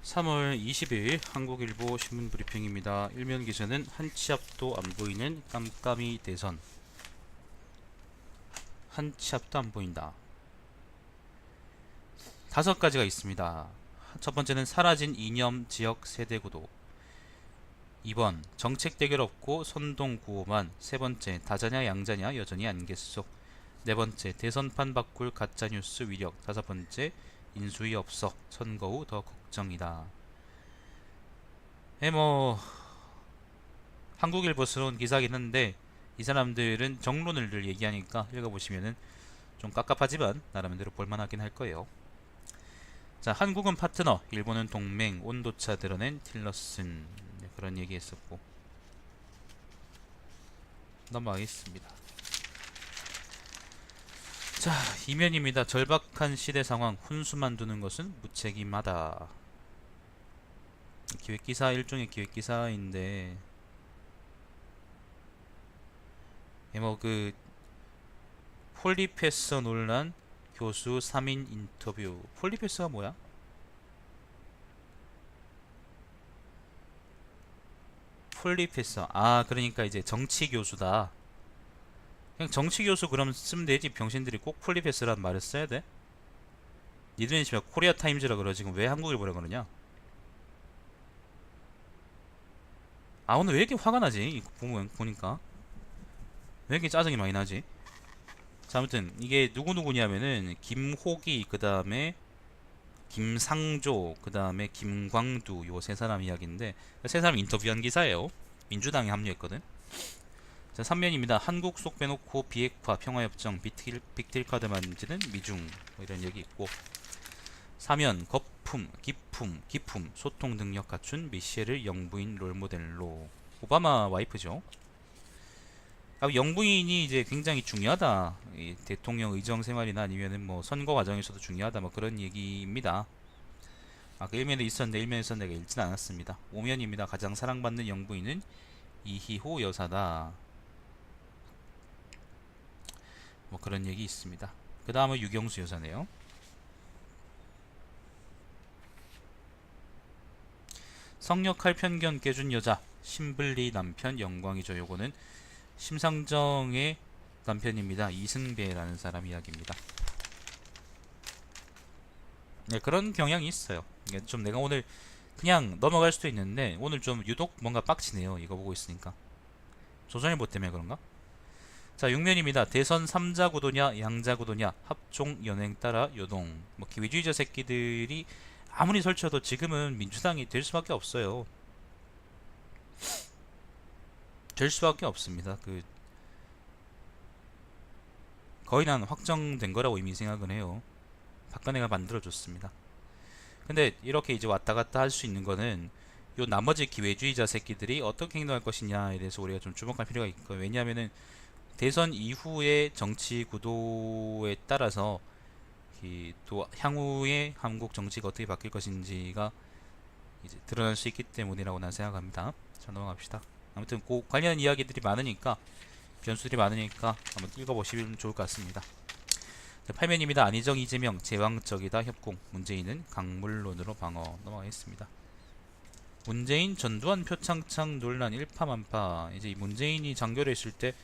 3월 20일 한국일보 신문브리핑입니다. 일면 기사는 한 치 앞도 안 보이는 깜깜이 대선. 한 치 앞도 안 보인다. 5가지가 있습니다. 첫 번째는 사라진 이념 지역 세대구도. 2번 정책 대결 없고 선동 구호만. 세 번째 다자냐 양자냐 여전히 안개 속. 네 번째 대선판 바꿀 가짜뉴스 위력. 다섯 번째 인수위 없어 선거 후 더 걱정이다. 한국일보스러운 기사긴 한데 이 사람들은 정론을 늘 얘기하니까 읽어보시면은 좀 깝깝하지만 나름대로 볼만하긴 할 거예요. 자, 한국은 파트너, 일본은 동맹, 온도차 드러낸 틸러슨. 그런 얘기 했었고 넘어가겠습니다. 자, 이면입니다. 절박한 시대 상황, 훈수만 두는 것은 무책임하다. 기획기사, 일종의 기획기사인데 폴리페서 논란, 교수 3인 인터뷰. 폴리페서가 뭐야? 폴리페서, 그러니까 이제 정치 교수다. 그냥 정치 교수 그럼 쓰면 되지. 병신들이 꼭 폴리페서라는 말을 써야 돼? 니들은 지금 코리아 타임즈라 그러. 지금 왜 한국일보라 그러냐? 오늘 왜 이렇게 화가 나지? 이거 보니까 왜 이렇게 짜증이 많이 나지? 자, 아무튼 이게 누구누구냐면은 김호기, 그 다음에 김상조, 그 다음에 김광두, 요 세 사람 이야기인데 세 사람 인터뷰한 기사예요. 민주당에 합류했거든. 자, 3면입니다. 한국 속 빼놓고 비핵화, 평화협정, 빅딜카드 만지는 미중, 뭐 이런 얘기 있고. 4면 거품, 기품, 소통 능력 갖춘 미셸을 영부인 롤모델로. 오바마 와이프죠. 영부인이 이제 굉장히 중요하다. 이 대통령 의정 생활이나 아니면은 뭐 선거 과정에서도 중요하다. 뭐 그런 얘기입니다. 그 1면에 있었는데 1면에서 내가 읽진 않았습니다. 5면입니다. 가장 사랑받는 영부인은 이희호 여사다. 뭐 그런 얘기 있습니다. 그 다음은 유경수 여사네요. 성역할 편견 깨준 여자, 신블리 남편 영광이죠. 요거는 심상정의 남편입니다. 이승배라는 사람 이야기입니다. 네, 그런 경향이 있어요. 좀 내가 오늘 그냥 넘어갈 수도 있는데 오늘 좀 유독 뭔가 빡치네요. 이거 보고 있으니까. 조선일보 때문에 그런가? 자, 6면입니다. 대선 3자 구도냐 양자 구도냐, 합종 연행 따라 요동. 뭐 기회주의자 새끼들이 아무리 설쳐도 지금은 민주당이 될 수밖에 없어요. 될 수밖에 없습니다. 거의 난 확정된 거라고 이미 생각은 해요. 박근혜가 만들어줬습니다. 근데 이렇게 이제 왔다 갔다 할 수 있는 거는 요 나머지 기회주의자 새끼들이 어떻게 행동할 것이냐에 대해서 우리가 좀 주목할 필요가 있고, 왜냐하면은 대선 이후의 정치 구도에 따라서 또 향후의 한국 정치가 어떻게 바뀔 것인지가 이제 드러날 수 있기 때문이라고 난 생각합니다. 자, 넘어갑시다. 아무튼 관련 이야기들이 많으니까, 변수들이 많으니까 한번 읽어보시면 좋을 것 같습니다. 8면입니다. 안희정 이재명 제왕적이다 협공, 문재인은 강물론으로 방어. 넘어가겠습니다. 문재인 전두환 표창장 논란 일파만파. 이제 문재인이 장교를 했을 때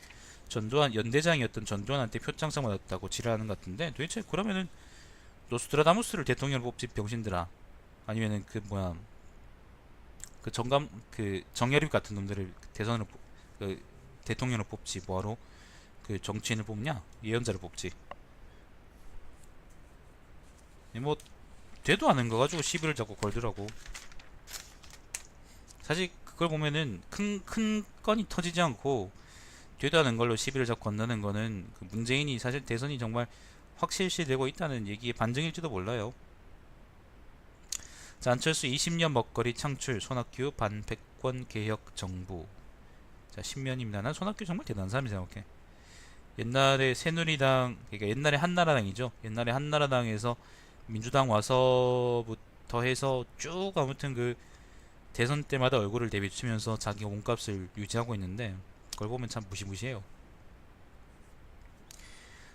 전두환 연대장이었던 전두환한테 표창장 받았다고 지랄하는 것 같은데, 도대체 그러면은 노스트라다무스를 대통령으로 뽑지 병신들아. 아니면은 정여립 같은 놈들을 대통령으로 뽑지. 뭐하러 정치인을 뽑냐? 예언자를 뽑지. 뭐 되도 않은 거 가지고 시비를 자꾸 걸더라고. 사실 그걸 보면은 큰 건이 터지지 않고 되도 않은 걸로 시비를 자꾸 건너는 거는 문재인이 사실 대선이 정말 확실시되고 있다는 얘기의 반증일지도 몰라요. 자, 안철수 20년 먹거리 창출, 손학규 반패권 개혁 정부. 자, 10면입니다. 난 손학규 정말 대단한 사람이 생각해. 옛날에 새누리당, 그러니까 옛날에 한나라당이죠. 옛날에 한나라당에서 민주당 와서부터 해서 쭉 아무튼 대선 때마다 얼굴을 내비치면서 자기 몸값을 유지하고 있는데 그걸 보면 참 무시무시해요.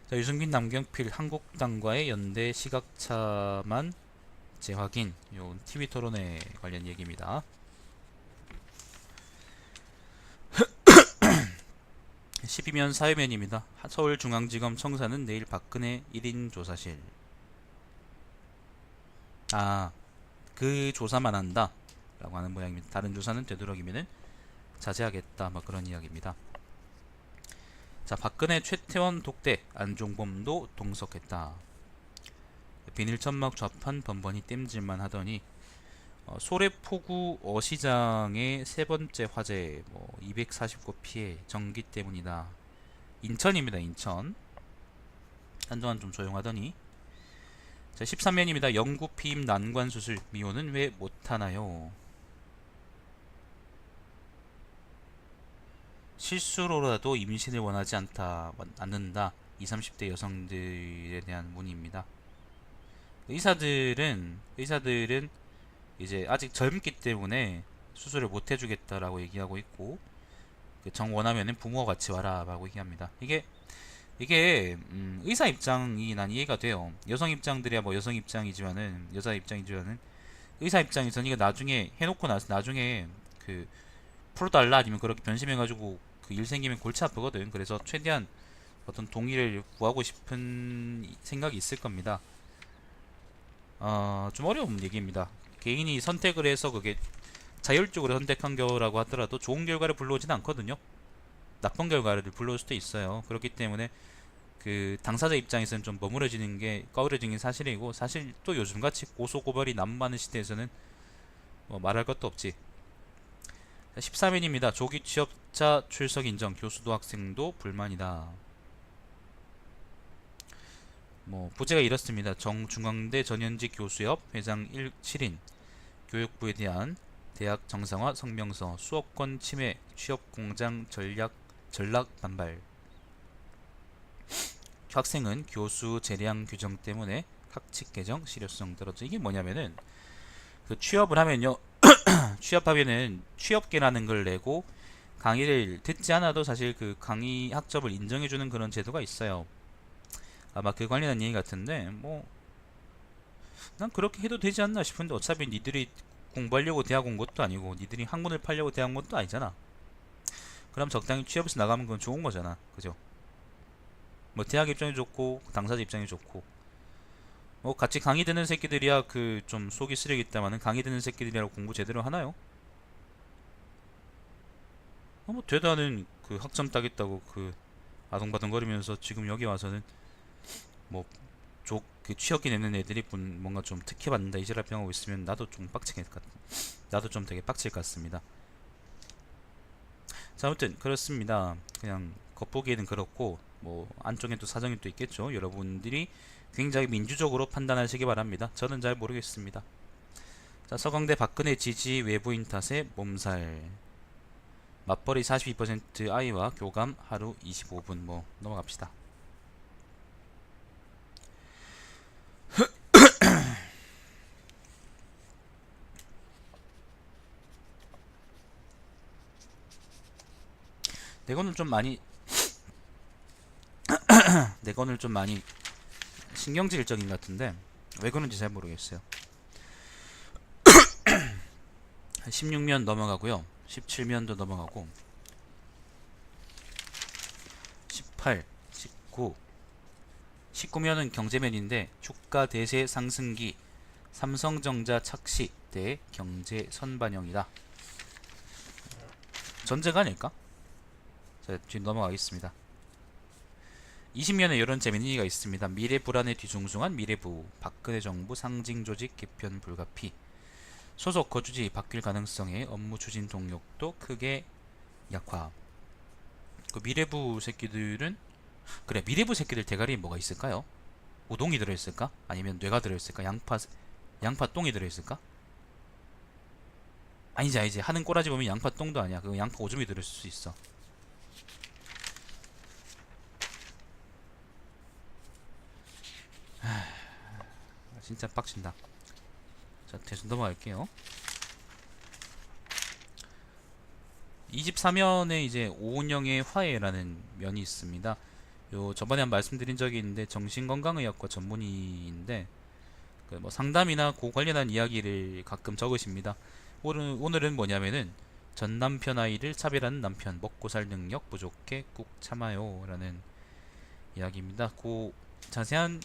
자, 유승민 남경필 한국당과의 연대 시각차만 재확인. 요 TV 토론회 관련 얘기입니다. 12면 사회면입니다. 서울중앙지검 청사는 내일 박근혜 1인 조사실. 아, 그 조사만 한다 라고 하는 모양입니다. 다른 조사는 되도록이면은 자제하겠다, 뭐 그런 이야기입니다. 자, 박근혜, 최태원, 독대, 안종범도 동석했다. 비닐천막 좌판 번번이 땜질만 하더니 소래포구 어시장의 세 번째 화재, 249 피해 전기 때문이다. 인천입니다. 인천. 한동안 좀 조용하더니. 자, 13면입니다. 영구 피임 난관 수술 미호는 왜 못하나요? 실수로라도 임신을 원하지 않는다. 20, 30대 여성들에 대한 문의입니다. 의사들은 이제 아직 젊기 때문에 수술을 못 해주겠다라고 얘기하고 있고, 정 원하면은 부모와 같이 와라라고 얘기합니다. 이게 의사 입장이 난 이해가 돼요. 여성 입장들이야 뭐 여성 입장이지만은 여자 입장이지만은 의사 입장에서는 이거 나중에 해놓고 나서 나중에 그 풀어달라 아니면 그렇게 변심해가지고 그 일 생기면 골치 아프거든. 그래서 최대한 어떤 동의를 구하고 싶은 생각이 있을 겁니다. 좀 어려운 얘기입니다. 개인이 선택을 해서 그게 자율적으로 선택한 거라고 하더라도 좋은 결과를 불러오진 않거든요. 나쁜 결과를 불러올 수도 있어요. 그렇기 때문에 그 당사자 입장에서는 좀 꺼려지는 게 사실이고, 사실 또 요즘같이 고소고발이 난무하는 시대에서는 뭐 말할 것도 없지. 13일입니다. 조기 취업자 출석 인정, 교수도 학생도 불만이다. 부제가 이렇습니다. 정중앙대 전현직 교수협 회장 7인 교육부에 대한 대학 정상화 성명서, 수업권 침해, 취업 공장 전락 반발. 학생은 교수 재량 규정 때문에 학칙 개정 실효성 떨어져. 이게 뭐냐면은 그 취업을 하면요. 취업하면은 취업계라는 걸 내고 강의를 듣지 않아도 사실 그 강의 학점을 인정해주는 그런 제도가 있어요. 아마 그 관련한 얘기 같은데 난 그렇게 해도 되지 않나 싶은데, 어차피 니들이 공부하려고 대학 온 것도 아니고 니들이 학문을 팔려고 대학 온 것도 아니잖아. 그럼 적당히 취업해서 나가면 그건 좋은 거잖아. 그죠? 대학 입장이 좋고 당사자 입장이 좋고, 같이 강의 듣는 새끼들이야 그 좀 속이 쓰레기있다마는 강의 듣는 새끼들이라고 공부 제대로 하나요? 되다는 그 학점 따겠다고 그 아동바동거리면서 지금 여기 와서는 그 취업기 내는 애들이 뭔가 좀 특혜 받는다 이지랄 병하고 있으면 나도 좀 되게 빡칠 것 같습니다. 자, 아무튼 그렇습니다. 그냥 겉보기에는 그렇고 안쪽엔 또 사정이 또 있겠죠. 여러분들이 굉장히 민주적으로 판단하시기 바랍니다. 저는 잘 모르겠습니다. 자, 서강대 박근혜 지지 외부인 탓에 몸살. 맞벌이 42% 아이와 교감 하루 25분. 넘어갑시다. 내 거는 좀 많이 신경질적인 것 같은데 왜 그런지 잘 모르겠어요. 16면 넘어가고요. 17면도 넘어가고 18, 19, 19면은 경제면인데 주가 대세 상승기, 삼성전자 착시 대 경제 선반영이다. 전제가 아닐까? 자, 뒤 넘어가겠습니다. 20년에 이런 재밌는 얘기가 있습니다. 미래 불안에 뒤숭숭한 미래부, 박근혜 정부 상징 조직 개편 불가피, 소속 거주지 바뀔 가능성에 업무 추진 동력도 크게 약화. 그 미래부 새끼들은 그래, 미래부 새끼들 대가리에 뭐가 있을까요? 우동이 들어있을까? 아니면 뇌가 들어있을까? 양파 똥이 들어있을까? 아니지 하는 꼬라지 보면 양파 똥도 아니야. 그 양파 오줌이 들어있을 수 있어. 진짜 빡친다. 자, 대충 넘어갈게요. 24면에 이제 오은영의 화해라는 면이 있습니다. 저번에 한 말씀드린 적이 있는데 정신건강의학과 전문의인데 그뭐 상담이나 그 관련한 이야기를 가끔 적으십니다. 오늘은 뭐냐면은 전 남편 아이를 차별하는 남편 먹고 살 능력 부족해 꾹 참아요 라는 이야기입니다. 그 자세한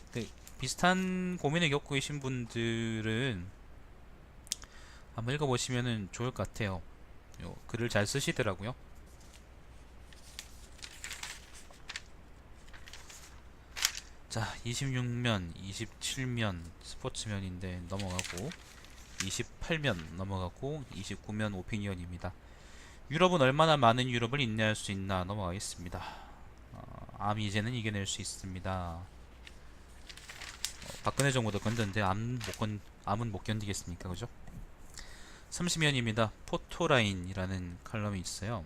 비슷한 고민을 겪고 계신 분들은 한번 읽어보시면 좋을 것 같아요. 요 글을 잘 쓰시더라고요. 자, 26면, 27면 스포츠면인데 넘어가고 28면 넘어가고 29면 오피니언입니다. 유럽은 얼마나 많은 유럽을 인내할 수 있나 넘어가겠습니다. 암이 이제는 이겨낼 수 있습니다. 박근혜 정부도 건졌는데 암은 못 견디겠습니까? 그죠? 30면입니다. 포토라인이라는 칼럼이 있어요.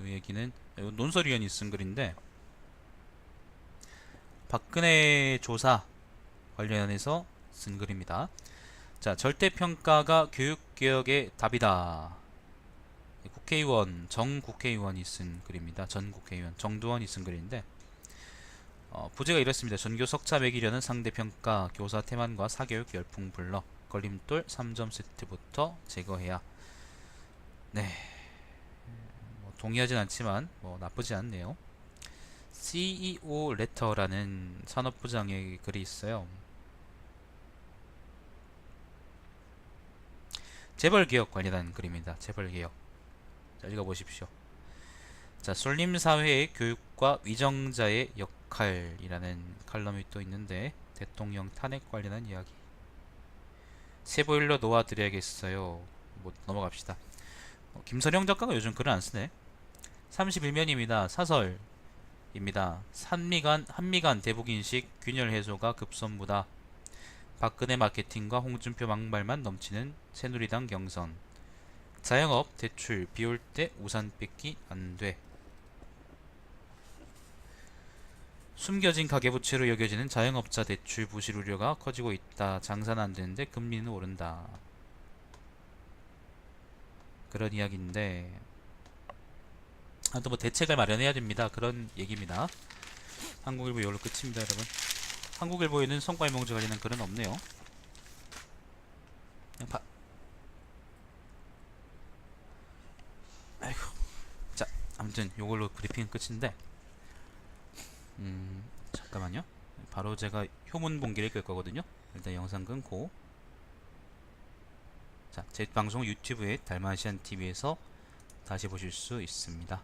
이 얘기는 논설위원이 쓴 글인데 박근혜 조사 관련해서 쓴 글입니다. 자, 절대평가가 교육개혁의 답이다. 국회의원, 정 국회의원이 쓴 글입니다. 전 국회의원, 정두원이 쓴 글인데 부제가 이렇습니다. 전교 석차 매기려는 상대평가, 교사 태만과 사교육 열풍 불러 걸림돌 3점 세트부터 제거해야. 네, 뭐 동의하진 않지만 뭐 나쁘지 않네요. CEO 레터라는 산업부장의 글이 있어요. 재벌개혁 관련한 글입니다. 재벌개혁. 자, 읽어보십시오. 자, 솔림사회의 교육과 위정자의 역할이라는 칼럼이 또 있는데 대통령 탄핵 관련한 이야기. 세보일러 놓아드려야겠어요. 뭐 넘어갑시다. 김선영 작가가 요즘 글을 안 쓰네. 31면입니다. 사설입니다. 한미간 대북인식 균열 해소가 급선무다. 박근혜 마케팅과 홍준표 막말만 넘치는 새누리당 경선. 자영업 대출 비올 때 우산 뺏기 안 돼. 숨겨진 가계부채로 여겨지는 자영업자 대출 부실 우려가 커지고 있다. 장사는 안 되는데 금리는 오른다. 그런 이야기인데 또 뭐 대책을 마련해야 됩니다. 그런 얘기입니다. 한국일보 이걸로 끝입니다, 여러분. 한국일보에는 성과일몽제 관련한 글은 없네요. 그냥 아이고. 자, 아무튼 요걸로 브리핑은 끝인데 잠깐만요. 바로 제가 효문 본기를 끌 거거든요. 일단 영상 끊고 자, 제 방송 유튜브에 달마시안 TV에서 다시 보실 수 있습니다.